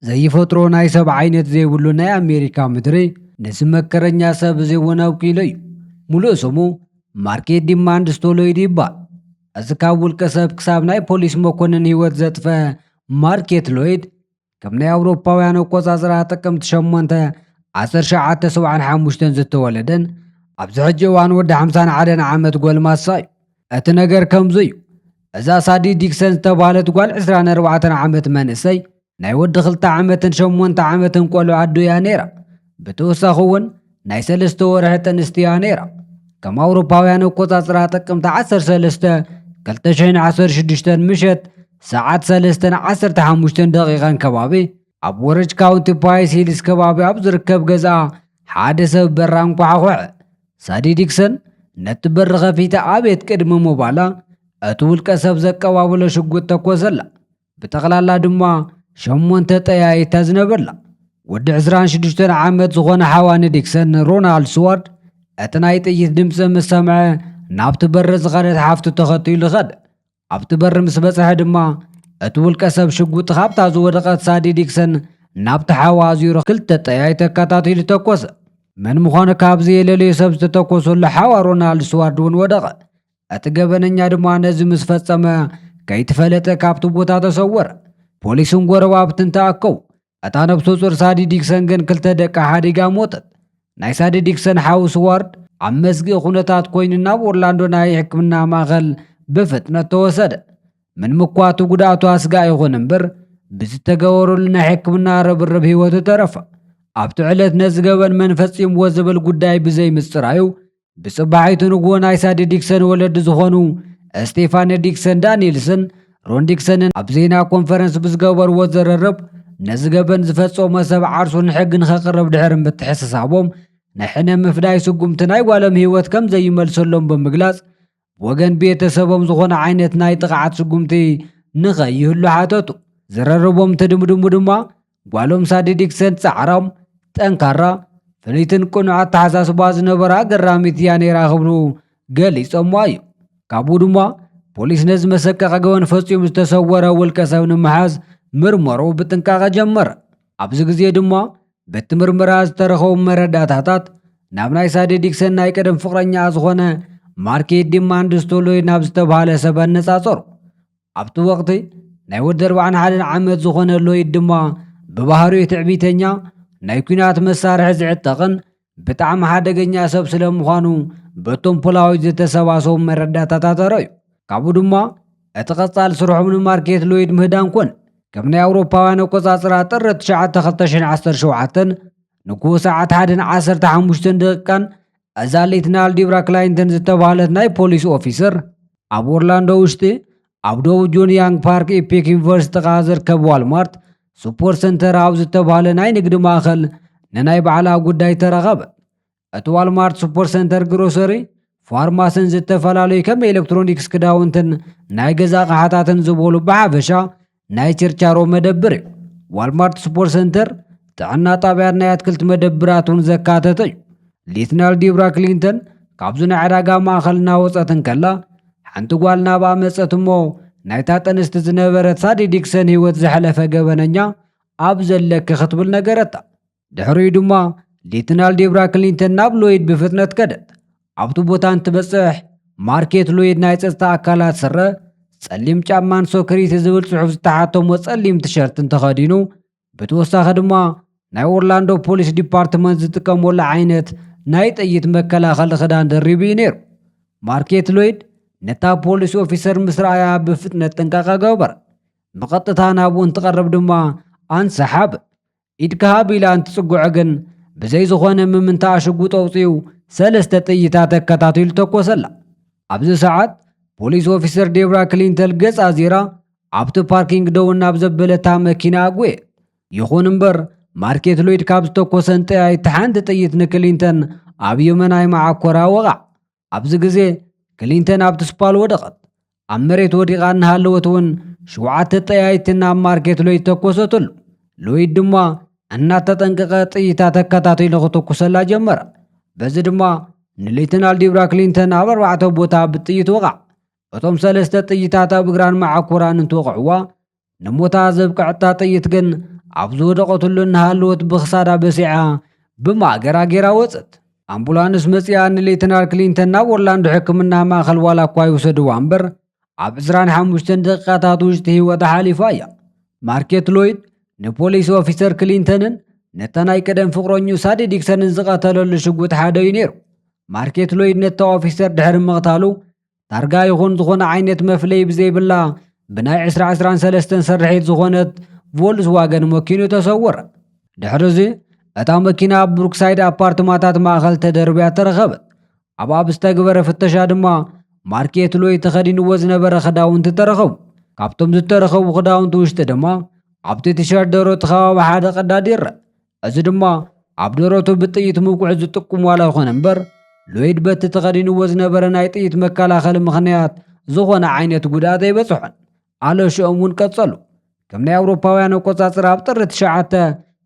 ዘይፈጥሮ ናይ ሰብ ዓይነት ዘይብሉ ናይ ኣሜሪካ ምድሪ ንዝመከረኛ ሰብ ዘይወነ ኣውቂሉ እዩ። ሙሉእ ስሙ ማርኬት ዲማንድ ስቶሎይድ ይባል። እዚ ካብ ውልቀ ሰብ ክሳብ ናይ ፖሊስ መኮንን ህይወት ዘጥፈ ማርኬት ሎይድ ከም ናይ ኣውሮፓውያን ኣቆፃፅራ ጥቅምቲ 8 1975 ዝተወለደን ኣብዚ ሕጂ እዋን ወዲ 51 ዓመት ጎልማሳ እዩ። እቲ ነገር ከምዚ እዩ። እዛ ሳዲ ዲክሰን ዝተባህለት ጓል 24 ዓመት መንእሰይ ናይ ወዲ 2 ዓመትን 8 ዓመትን ቆልዑ ኣዶ እያ ነይራ። ብተወሳኺ እውን ናይ 3 ወርሒ ጥንስቲ እያ ነይራ። ከም ኣውሮፓውያን ኣቆፃፅራ ጥቅምቲ 13 2016 ምሸት ሰዓት 3:15 ደቂቃን ከባቢ ኣብ ወረጅ ካውንቲ ፓይስ ሂልስ ከባቢ ኣብ ዝርከብ ገዛ ሓደ ሰብ በራ እንኳሓኹዐ። ሳዲ ዲክሰን ነቲ በሪ ከፊታ ኣቤት ቅድሚ ምባላ እቲ ውልቀ ሰብ ዘቀባበሎ ሽጉጥ ተኮሰላ። ብጠቕላላ ድማ 8 ጠያይታ ዝነበርላ። ወዲ 26 ዓመት ዝኾነ ሓዋኒ ዲክሰን ሮናልድ ስዋርድ እቲ ናይ ጥይት ድምፂ ምስ ሰምዐ ናብቲ በሪ ዝኸደት ሓፍቱ ተኸቲሉ ኸደ። ኣብቲ በሪ ምስ በፅሐ ድማ እቲ ውልቀ ሰብ ሽጉጥ ካብታ ዝወደቐት ሳዲ ዲክሰን ናብቲ ሓዋ ኣዙሩ 2 ጠያይት ኣከታቲሉ ተኮሰ። መን ምዃኑ ካብዚ የለለዮ ሰብ ዝተተኮሰሉ ሓዋ ሮናልድ ስዋርድ እውን ወደቐ። እቲ ገበነኛ ድማ ነዚ ምስ ፈጸመ ከይትፈለጠ ካብቲ ቦታ ተሰወረ። ፖሊስን ጎረባብትን ተኣከቡ። እታ ነብሰ ፁር ሳዲ ዲክሰን ግን 2 ደቂ ሓዲጋ ሞተት። ናይ ሳዲ ዲክሰን ሓዊ ስዋርድ ኣብ መስጊ ኩነታት ኮይኑ ናብ ኦርላንዶ ናይ ሕክምና ማእኸል ብፍጥነት ተወሰደ። ምንም እኳ እቲ ጉድኣቱ ኣስጋ ይኹን እምበር ብዝተገበረሉ ናይ ሕክምና ርብርብ ሂወቱ ተረፈ። ኣብቲ ዕለት ነዚ ገበን መን ፈፂምዎ ዝብል ጉዳይ ብዘይ ምፅራዩ ብፅባሒቱ ንግሆ ናይ ሳዲ ዲክሰን ወለዲ ዝኾኑ ስቴፋን ዲክሰን ዳኒልስን ሮን ዲክሰንን ኣብ ዜና ኮንፈረንስ ብዝገበርዎ ዘረርብ ነዚ ገበን ዝፈፀመ ሰብ ዓርሱ ንሕጊ ንኸቅርብ ድሕሪ ምትሕስሳቦም ናይ ሕነ ምፍዳይ ስጉምቲ ናይ ጓሎም ሂወት ከም ዘይመልሰሎም ብምግላፅ ወገን ቤተሰቦም ዝኾነ ዓይነት ናይ ጥቕዓት ስጉምቲ ንኸይህሉ ሓተቱ። ዝረርቦም ትድምድሙ ድማ ጓሎም ሳዲ ዲክሰን ፃዕራም፣ ጠንካራ፣ ፍልይትን ቅኑዕ ኣተሓሳስባ ዝነበራ ገራሚት እያ ነይራ ክብሉ ገሊፆምዋ እዩ። ካብኡ ድማ ፖሊስ ነዚ መሰቀቐ ገበን ፈፂሙ ዝተሰወረ ውልቀ ሰብ ንምሓዝ ምርመሮ ብጥንቃቐ ጀመረ። ኣብዚ ግዜ ድማ በቲ ምርመራ ዝተረኸቡ መረዳእታታት ናብ ናይ ሳዲ ዲክሰን ናይ ቀደም ፍቕረኛ ዝኾነ ማርኬት ዲማንድ ስቶሎይድ ናብ ዝተባሃለ ሰብ ኣነፃፀሩ። ኣብቲ ወቅቲ ናይ ወዲ 41 ዓመት ዝኾነ ሎይድ ድማ ብባህሪኡ ትዕቢተኛ፣ ናይ ኩናት መሳርሒ ዝዕጠቕን ብጣዕሚ ሓደገኛ ሰብ ስለ ምዃኑ በቶም ፖላዊት ዝተሰባሰቡ መረዳእታታት ተረዩ። ካብኡ ድማ እቲ ቀጻሊ ስርሖም ንማርኬት ሎይድ ምህዳን ኮነ። ከም ናይ ኣውሮፓውያን ኣቆፃፅራ ጥሪ 9 2017 ንኩሁ ሰዓት 1:15 ደቂቃን እዛ ሌትናል ዲብራ ክላይንተን ዝተባህለት ናይ ፖሊስ ኦፊሰር ኣብ ኦርላንዶ ውሽጢ ኣብ ደቡብ ጆን ያንግ ፓርክ ኢፔክ ዩኒቨርሲቲ ጥቓ ዝርከብ ዋልማርት ሱፐር ሰንተር ኣብ ዝተባህለ ናይ ንግዲ ማእኸል ንናይ ባዕላ ጉዳይ ተረኸበ። እቲ ዋልማርት ሱፐር ሰንተር ግሮሰሪ፣ ፋርማስን ዝተፈላለዩ ከም ኤሌክትሮኒክስ ክዳውንትን ናይ ገዛ ኣቕሓታትን ዝበሉ ብሓፈሻ ናይ ችርቻሮ መደብር እዩ። ዋልማርት ሱፐር ሰንተር ጥዕና ጣብያን ናይ ኣትክልቲ መደብራት እውን ዘካተተ እዩ። ሌትናል ዲብራ ክሊንተን ካብዚ ናይ ዕዳጋ ማእኸል እናወፀትን ከላ ሓንቲ ጓል ናብኣ መፀት እሞ ናይታ ጥንስቲ ዝነበረት ሳዲ ዲክሰን ሂወት ዘሕለፈ ገበነኛ ኣብ ዘለክ ክትብል ነገረታ። ድሕሪኡ ድማ ሌትናል ዲብራ ክሊንተን ናብ ሎይድ ብፍጥነት ከደት። ኣብቲ ቦታ እንትበፅሕ ማርኬት ሎይድ ናይ ፀጥታ ኣካላት ስረ፣ ጸሊም ጫማን ሶክሪቲ ዝብል ጽሑፍ ዝተሓተሞ ጸሊም ቲሸርትን ተኸዲኑ ብተወሳኺ ድማ ናይ ኦርላንዶ ፖሊስ ዲፓርትመንት ዝጥቀመሉ ዓይነት ናይ ጥይት መከላኸሊ ክዳን ደሪቡ እዩ ነይሩ። ማርኬት ሎይድ ነታ ፖሊስ ኦፊሰር ምስ ረኣያ ብፍጥነት ጥንቃቐ ገበረ። ብቐጥታ ናብኡ እንትቐርብ ድማ ኣንሰሓብ ኢድካ ሃብ ኢላ እንትጽጉዖ ግን ብዘይ ዝኾነ ምምንታ ሽጉጥ ኣውፂኡ 3 ጥይታት ኣከታቲሉ ተኮሰላ። ኣብዚ ሰዓት ፖሊስ ኦፊሰር ዴብራ ክሊንተን ገጻ ዚራ ኣብቲ ፓርኪንግ ደው ናብ ዘበለታ መኪና ኣጉየ። ይኹን እምበር ማርኬት ሎይድ ካብ ዝተኮሰን ጥያይት ሓንቲ ጥይት ንክሊንተን ኣብ የመናይ ማዓኮራ ወቓዕ። ኣብዚ ግዜ ክሊንተን ኣብቲ ስፓል ወደቐት። ኣብ መሬት ወዲቓ እናሃለወት እውን 7 ጥያይት ናብ ማርኬት ሎይድ ተኮሰትሉ። ሎይድ ድማ እናተጠንቀቐ ጥይታት ኣከታቲሉ ክተኩሰላ ጀመረ። በዚ ድማ ንሌትናል ዲብራ ክሊንተን ኣብ 4 ቦታ ብጥይት ወቓዕ። እቶም 3 ጥይታት ኣብ እግራን ማዓኮራን እንትወቕዕዋ ንሞታ ዘብቅዕታ ጥይት ግን ኣብ ዝወደቐትሉ እናሃለወት ብኽሳዳ በሲዓ ብማእገራ ጌራ ወፅት። ኣምቡላንስ መፂኣ ንሌተናል ክሊንተን ናብ ኦርላንዶ ሕክምና ማእኸል ዋላ እኳ ይውሰድዋ እምበር ኣብ 25 ደቂቓታት ውሽጢ ህይወታ ሓሊፋ እያ። ማርኬት ሎይድ ንፖሊስ ኦፊሰር ክሊንተንን ነታ ናይ ቀደም ፍቕረኙ ሳዲ ዲክሰንን ዝቐተለሉ ሽጉጥ ሓደ እዩ ነይሩ። ማርኬት ሎይድ ነታ ኦፊሰር ድሕሪ ምቕታሉ ታርጋ ይኹን ዝኾነ ዓይነት መፍለይ ብዘይብላ ብናይ 2013 ስርሒት ዝኾነት ቮልስዋገን መኪኑ ተሰወረ። ድሕሪዚ እታ መኪና ኣብ ብሩክሳይድ ኣፓርትማታት ማእኸል ተደርብያ ተረኸበት። ኣብኣ ብዝተግበረ ፍተሻ ድማ ማርኬት ሎይድ ተኸዲንዎ ዝነበረ ክዳውንቲ ተረኸቡ። ካብቶም ዝተረኸቡ ክዳውንቲ ውሽጢ ድማ ኣብቲ ቲሸርት ደሮቱ ከባቢ ሓደ ቀዳዲ ይርአ። እዚ ድማ ኣብ ደሮቱ ብጥይት ምውቁዕ ዝጥቁም ዋላ ይኹን እምበር ሎይድ በቲ ተኸዲንዎ ዝነበረ ናይ ጥይት መከላኸሊ ምኽንያት ዝኾነ ዓይነት ጉድኣት ኣይበፅሖን። ኣለሽኦም እውን ቀጸሉ። ከም ናይ ኣውሮፓውያን ኣቆጻጽር ኣብ ጥሪ 9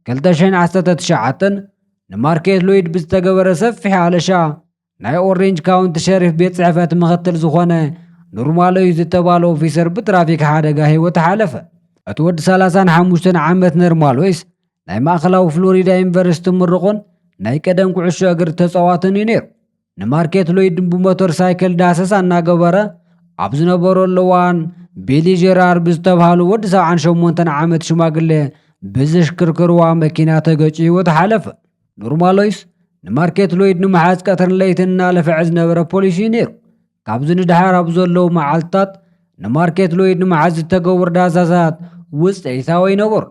2019 ንማርኬት ሎይድ ብዝተገበረ ሰፊሕ ኣለሻ ናይ ኦሬንጅ ካውንቲ ሸሪፍ ቤት ጽሕፈት ምኽትል ዝኾነ ኖርማሎይ ዝተባለ ኦፊሰር ብትራፊክ ሓደጋ ህይወቱ ሓለፈ። እቲ ወዲ 35 ዓመት ኖርማሎይስ ናይ ማእኸላዊ ፍሎሪዳ ዩኒቨርሲቲ ምሩቕን ናይ ቀደም ኩዕሾ እግሪ ተጻዋትን እዩ ነይሩ። ንማርኬት ሎይድ ብሞተር ሳይክል ዳሰሳ እናገበረ ኣብ ዝነበረሉ እዋን ቤሊ ጀራርድ ብዝተባሃሉ ወዲ 78 ዓመት ሽማግለ ብዘሽክርክርዋ መኪና ተገጭ ህይወቱ ሓለፈ። ኖርማሎይስ ንማርኬት ሎይድ ንመሓዝ ቀትርን ለይትን እናለፍዐ ዝነበረ ፖሊስ እዩ ነይሩ። ካብዚ ንድሓር ኣብ ዘለዉ መዓልትታት ንማርኬት ሎይድ ንመሓዝ ዝተገብሩ ዳሰሳት ውፅኢታዊ ኣይነበሩን።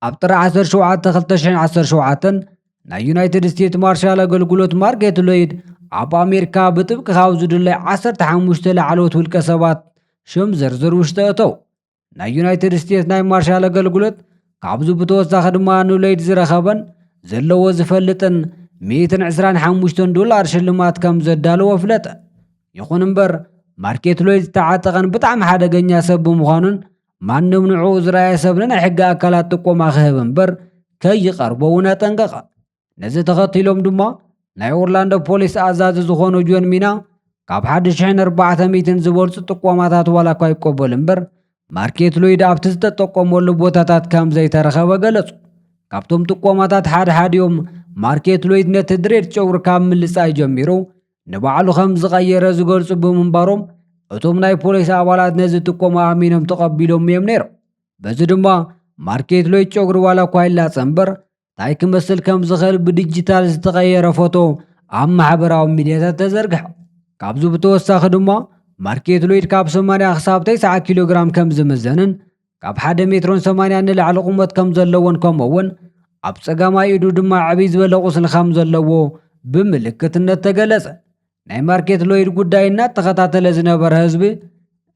ኣብ ጥሪ 17 2017 ናይ ዩናይትድ ስቴትስ ማርሻል ኣገልግሎት ማርኬት ሎይድ ኣብ ኣሜሪካ ብጥብቂ ካብ ዝድለይ 15 ላዕለዎት ውልቀ ሰባት ሽም ዝርዝር ውሽጢ እተው። ናይ ዩናይትድ ስቴትስ ናይ ማርሻል ኣገልግሎት ካብዚ ብተወሳኺ ድማ ንሎይድ ዝረኸበን ዘለዎ ዝፈልጥን $125 ሽልማት ከም ዘዳለዎ ፍለጠ። ይኹን እምበር ማርኬት ሎይድ ዝተዓጠቐን ብጣዕሚ ሓደገኛ ሰብ ብምዃኑን ማንም ንዕኡ ዝረኣየ ሰብ ንናይ ሕጊ ኣካላት ጥቆማ ክህብ እምበር ከይቐርቦ እውን ኣጠንቀቐ። ነዚ ተኸቲሎም ድማ ናይ ኦርላንዶ ፖሊስ ኣዛዚ ዝኾኑ ጆን ሚና ካብ 1400 ዝበልፁ ጥቆማታት ዋላ እኳ ይቆበሉ እምበር ማርኬት ሎይድ ኣብቲ ዝተጠቆመሉ ቦታታት ከም ዘይተረኸበ ገለጹ። ካብቶም ጥቆማታት ሓድዮም ማርኬት ሎይድ ነቲ ድሬድ ጨጉሪ ካብ ምልጻይ ጀሚሩ ንባዕሉ ከም ዝቐየረ ዝገልጹ ብምንባሮም እቶም ናይ ፖሊስ ኣባላት ነዚ ጥቆማ ኣሚኖም ተቐቢሎም እዮም ነይሮም። በዚ ድማ ማርኬት ሎይድ ጨጉሪ ዋላ እኳ ይላፀ እምበር እንታይ ክመስል ከም ዝኽእል ብዲጂታል ዝተቐየረ ፎቶ ኣብ ማሕበራዊ ሚድያታት ተዘርግሐ። ካብዚ ብተወሳኺ ድማ ማርኬት ሎይድ ካብ 80 ክሳብ 90 ኪሎ ግራም ከም ዝምዘንን ካብ 1 ሜትሮን 80 ንላዕሊ ቁመት ከም ዘለዎን ከምኡውን ኣብ ፀጋማይ ኢዱ ድማ ዓብይ ዝበለ ቁስሊ ከም ዘለዎ ብምልክትነት ተገለጸ። ናይ ማርኬት ሎይድ ጉዳይ እናተኸታተለ ዝነበረ ህዝቢ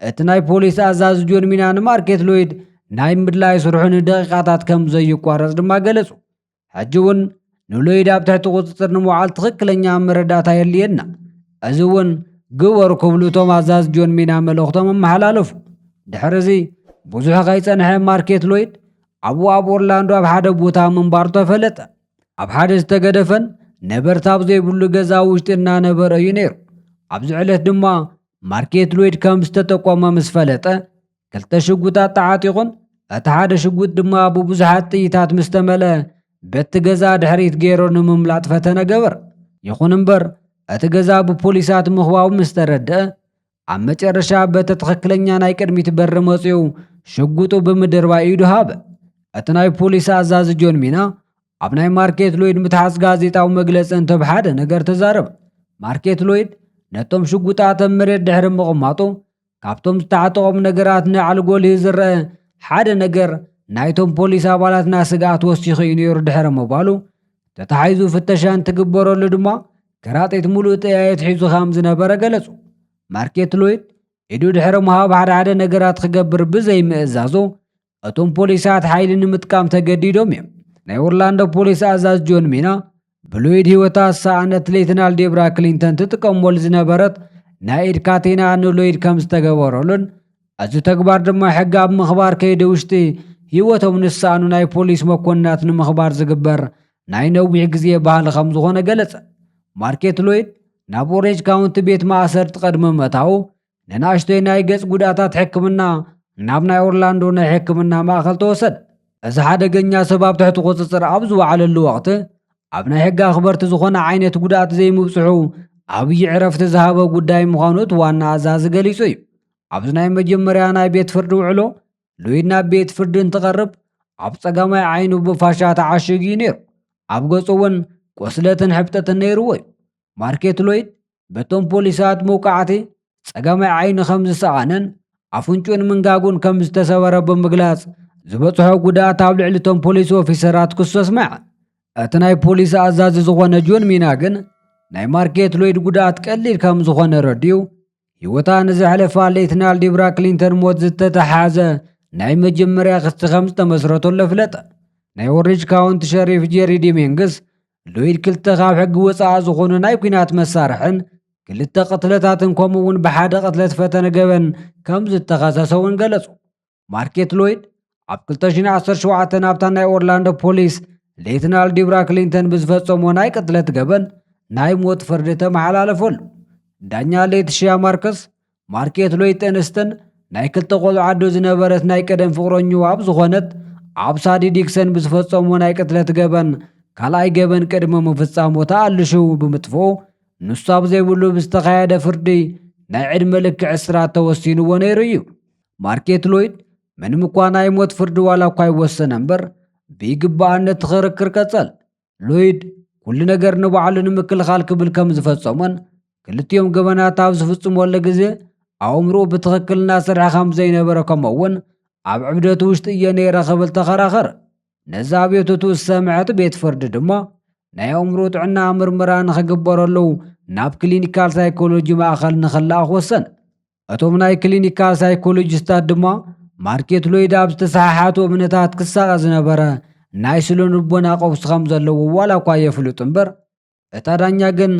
እቲ ናይ ፖሊስ ኣዛዚ ጆን ሚና ንማርኬት ሎይድ ናይ ምድላይ ስርሑ ንደቂቓታት ከም ዘይቋረጽ ድማ ገለጹ። ሕጂ እውን ንሎይድ ኣብ ትሕቲ ቁፅፅር ንምውዓል ትኽክለኛ መረዳእታ የድልየና፣ እዚ እውን ግበሩ ክብሉ እቶም ኣዛዚ ጆን ሚና መልእኽቶም ኣመሓላለፉ። ድሕሪዚ ብዙሕ ከይጸንሐ ማርኬት ሎይድ ኣብኡ ኣብ ኦርላንዶ ኣብ ሓደ ቦታ ምንባሩ ተፈለጠ። ኣብ ሓደ ዝተገደፈን ነበርቲ ኣብ ዘይብሉ ገዛ ውሽጢ እናነበረ እዩ ነይሩ። ኣብዚ ዕለት ድማ ማርኬት ሎይድ ከም ዝተጠቆመ ምስ ፈለጠ 2 ሽጉጣት ተዓጢቑን እቲ ሓደ ሽጉጥ ድማ ብብዙሓት ጥይታት ምስ ተመልአ በቲ ገዛ ድሕሪት ገይሩ ንምምላጥ ፈተነ ገበር። ይኹን እምበር እቲ ገዛ ብፖሊሳት ምኽባቡ ምስ ተረድአ ኣብ መጨረሻ በቲ ትኽክለኛ ናይ ቅድሚት በሪ መፂኡ ሽጉጡ ብምድርባይ ኢዱ ሃበ። እቲ ናይ ፖሊስ ኣዛዚ ጆን ሚና ኣብ ናይ ማርኬት ሎይድ ምትሓዝ ጋዜጣዊ መግለፂ እንተብ ሓደ ነገር ተዛረበ። ማርኬት ሎይድ ነቶም ሽጉጣት ኣብ መሬት ድሕሪ ምቕማጡ ካብቶም ዝተዓጠቖም ነገራት ንላዕሊ ጎሊሁ ዝረአ ሓደ ነገር ናይቶም ፖሊስ ኣባላትና ስጋኣት ወሲኹ እዩ ነይሩ ድሕሪ ምባሉ ተታሒዙ ፍተሻ እንትግበረሉ ድማ ከራጢት ሙሉእ ጥያየት ሒዙ ከም ዝነበረ ገለጹ። ማርኬት ሎይድ ኢዱ ድሕሪ ምሃብ ሓደ ነገራት ክገብር ብዘይምእዛዞ እቶም ፖሊሳት ሓይሊ ንምጥቃም ተገዲዶም እዮም። ናይ ኦርላንዶ ፖሊስ ኣዛዝ ጆን ሚና ብሎይድ ህይወታ ሳእነት ሌተናል ዴብራ ክሊንተን ትጥቀመሉ ዝነበረት ናይ ኢድ ካቴና ንሎይድ ከም ዝተገበረሉን እዚ ተግባር ድማ ሕጊ ኣብ ምኽባር ከይዲ ውሽጢ ህይወቶም ንሳእኑ ናይ ፖሊስ መኮንናት ንምኽባር ዝግበር ናይ ነዊሕ ግዜ ባህሊ ከም ዝኾነ ገለጸ። ማርኬት ሎይድ ናብ ኦሬንጅ ካውንቲ ቤት ማእሰርቲ ቅድሚ ምእታው ንናእሽተይ ናይ ገጽ ጉዳታት ሕክምና ናብ ናይ ኦርላንዶ ናይ ሕክምና ማእኸል ተወሰደ። እዚ ሓደገኛ ሰብ ኣብ ትሕቲ ቁፅፅር ኣብ ዝወዓለሉ ወቕቲ ኣብ ናይ ሕጊ ኣኽበርቲ ዝኾነ ዓይነት ጉድኣት ዘይምብፅሑ ዓብዪ ዕረፍቲ ዝሃበ ጉዳይ ምዃኑ እቲ ዋና ኣዛዚ ገሊጹ እዩ። ኣብዚ ናይ መጀመርያ ናይ ቤት ፍርዲ ውዕሎ ሎይድ ናብ ቤት ፍርዲ እንትቐርብ ኣብ ጸጋማይ ዓይኑ ብፋሻ ተዓሽጉ እዩ ነይሩ። ኣብ ገጹ እውን ቆስለትን ሕብጠትን ነይርዎ እዩ። ማርኬት ሎይድ በቶም ፖሊሳት መውቃዕቲ ጸጋማይ ዓይኑ ከም ዝሰኣነን ኣፍንጩን ምንጋጉን ከም ዝተሰበረ ብምግላጽ ዝበፅሖ ጉድኣት ኣብ ልዕሊ እቶም ፖሊስ ኦፊሰራት ክሱ ኣስማዐ። እቲ ናይ ፖሊስ ኣዛዚ ዝኾነ ጆን ሚና ግን ናይ ማርኬት ሎይድ ጉድኣት ቀሊል ከም ዝኾነ ረድዩ ህይወታ ንዘሕለፋ ሌትናል ዲብራ ክሊንተን ሞት ዝተተሓሓዘ ናይ መጀመርያ ክስቲ ከም ዝተመስረተሉ ኣፍለጠ። ናይ ኦሬንጅ ካውንቲ ሸሪፍ ጄሪ ዲሜንግስ ሎይድ ክልተ ካብ ሕጊ ወፃኢ ዝኾኑ ናይ ኩናት መሳርሕን ክልተ ቅትለታትን ከምኡውን ብሓደ ቅትለት ፈተነ ገበን ከም ዝተኸሰሰ እውን ገለጹ። ማርኬት ሎይድ ኣብ 2017 ናብታ ናይ ኦርላንዶ ፖሊስ ሌትናል ዲብራ ክሊንተን ብዝፈጸሞ ናይ ቅትለት ገበን ናይ ሞት ፍርዲ ተመሓላለፈሉ። ዳኛ ሌትሺያ ማርከስ ማርኬት ሎይድ ጥንስትን ናይ ክልተ ቆልዑ ዓዶ ዝነበረት ናይ ቀደም ፍቅረኙ ኣብ ዝኾነት ኣብ ሳዲ ዲክሰን ብዝፈጸሞ ናይ ቅትለት ገበን ካልኣይ ገበን ቅድሚ ምፍጻሞ ተኣልሹ ብምጥፍኡ ንሱ ኣብ ዘይብሉ ብዝተኻየደ ፍርዲ ናይ ዕድመ ልክዕ እስራት ተወሲንዎ ነይሩ እዩ። ማርኬት ሎይድ ምንም እኳ ናይ ሞት ፍርዲ ዋላ እኳ ይወሰነ እምበር ብይግባእነት ክርክር ቀጸል። ሎይድ ኩሉ ነገር ንባዕሉ ንምክልኻል ክብል ከም ዝፈጸሞን ክልቲኦም ገበናት ኣብ ዝፍጽመሉ ግዜ ኣእምሮኡ ብትኽክል እናሰርሐ ከም ዘይነበረ ከምኡውን ኣብ ዕብደቱ ውሽጢ እየ ነይረ ክብል ተኸራኸረ። ነዛ ቤቱ ዝሰምዐት ቤት ፍርዲ ድማ ናይ ኣእምሮ ጥዕና ምርመራ ንኽግበረሉ ናብ ክሊኒካል ሳይኮሎጂ ማእኸል ንኽለኣኽ ወሰነ። እቶም ናይ ክሊኒካል ሳይኮሎጂስታት ድማ ማርኬት ሎይድ ኣብ ዝተሰሓሓቱ እምነታት ክሳቐ ዝነበረ ናይ ስነ ልቦና ቀውሲ ከም ዘለዎ ዋላ እኳ የፍልጡ እምበር እታ ዳኛ ግን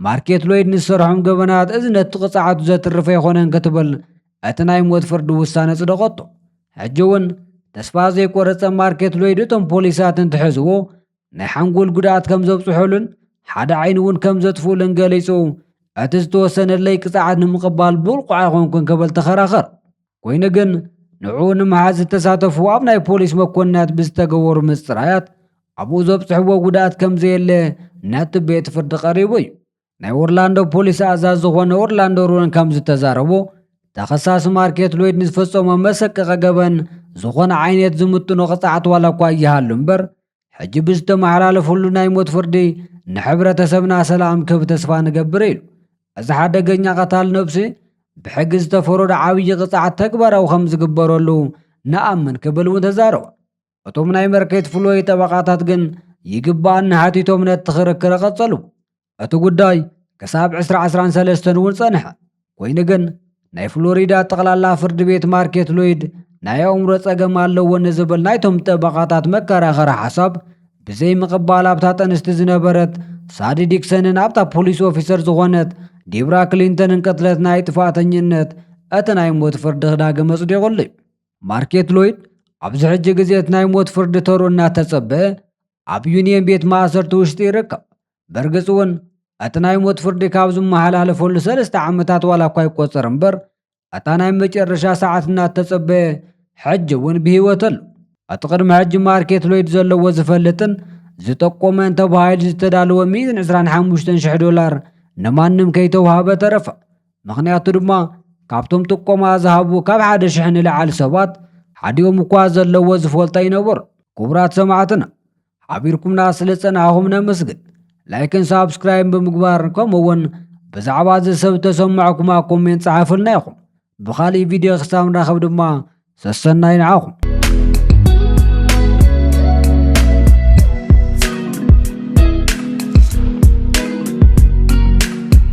ማርኬት ሎይድ ንዝሰርሖም ገበናት እዚ ነቲ ቅፅዓቱ ዘትርፈ ይኾነን ክትብል እቲ ናይ ሞት ፍርዲ ውሳነ ጽደቐቶ። ሕጂ እውን ተስፋ ዘይቆረፀ ማርኬት ሎይድ እቶም ፖሊሳት እንትሕዝዎ ናይ ሓንጎል ጉድኣት ከም ዘብፅሑሉን ሓደ ዓይኑ እውን ከም ዘጥፍኡሉን ገሊጹ እቲ ዝተወሰነለይ ቅፅዓት ንምቕባል ብልቁዕ ኣይኮንኩን ክብል ተኸራኸር። ኮይኑ ግን ንዑ ንምሓዝ ዝተሳተፉ ኣብ ናይ ፖሊስ መኮንናት ብዝተገበሩ ምፅራያት ኣብኡ ዘብፅሕዎ ጉድኣት ከም ዘየለ ነቲ ቤት ፍርዲ ቀሪቡ እዩ። ናይ ኦርላንዶ ፖሊስ ኣዛዝ ዝኾነ ኦርላንዶ ሩን ከም ዝተዛረቦ ተኸሳሲ ማርኬት ሎይድ ንዝፈጸሞ መሰቀቐ ገበን ዝኾነ ዓይነት ዝምጥኖ ቅፅዓት ዋላ እኳ ይሃሉ እምበር ሕጂ ብዝተመሓላለፈሉ ናይ ሞት ፍርዲ ንሕብረተሰብና ሰላም ክብ ተስፋ ንገብር ኢሉ። እዚ ሓደገኛ ቀታሊ ነብሲ ብሕጊ ዝተፈረዶ ዓብዪ ቅፅዓት ተግባራዊ ከም ዝግበረሉ ንኣምን ክብል እውን ተዛረበ። እቶም ናይ ማርኬት ሎይድ ጠበቃታት ግን ይግባእና ሓቲቶም ነቲ ክርክር ቀጸሉ። እቲ ጉዳይ ክሳብ 2013 እውን ጸንሐ። ኮይኑ ግን ናይ ፍሎሪዳ ጠቕላላ ፍርዲ ቤት ማርኬት ሎይድ ናይ ኣእምሮ ጸገም ኣለዎ ንዝብል ናይቶም ጠበቃታት መከራኸሪ ሓሳብ ብዘይ ምቕባል ኣብታ ጠንስቲ ዝነበረት ሳዲ ዲክሰንን ኣብታ ፖሊስ ኦፊሰር ዝኾነት ዲብራ ክሊንተንን ቅትለት ናይ ጥፋተኝነት እቲ ናይ ሞት ፍርዲ ክዳግም ኣጽዲቑሉ እዩ። ማርኬት ሎይድ ኣብዚ ሕጂ ግዜ እቲ ናይ ሞት ፍርዲ ተሩ እናተጸብአ ኣብ ዩኒየን ቤት ማእሰርቲ ውሽጢ ይርከብ። በርግጽ እውን እቲ ናይ ሞት ፍርዲ ካብ ዝመሓላለፈሉ 3 ዓመታት ዋላ እኳ ይቆፀር እምበር እታ ናይ መጨረሻ ሰዓት እናተጸበየ ሕጂ እውን ብሂወት ኣሎ። እቲ ቅድሚ ሕጂ ማርኬት ሎይድ ዘለዎ ዝፈልጥን ዝጠቆመን ተባሂሉ ዝተዳለወ $125,000 ንማንም ከይተዋሃበ ተረፈ። ምክንያቱ ድማ ካብቶም ጥቆማ ዝሃቡ ካብ 1,000 ንላዕሊ ሰባት ሓዲኦም እኳ ዘለዎ ዝፈልጦ ይነበሩ። ክቡራት ሰማዕትና ሓቢርኩምና ስለ ፀናሕኹም ነመስግን። ላይክን ሳብስክራይብ ብምግባር ከምኡውን ብዛዕባ እዚ ሰብ ተሰማዕኩማ ኮሜንት ጻሓፉልና ኢኹም። ብኻልእ ቪድዮ ክሳብ ንራኸብ ድማ ሰሰናይ ንዓኹም።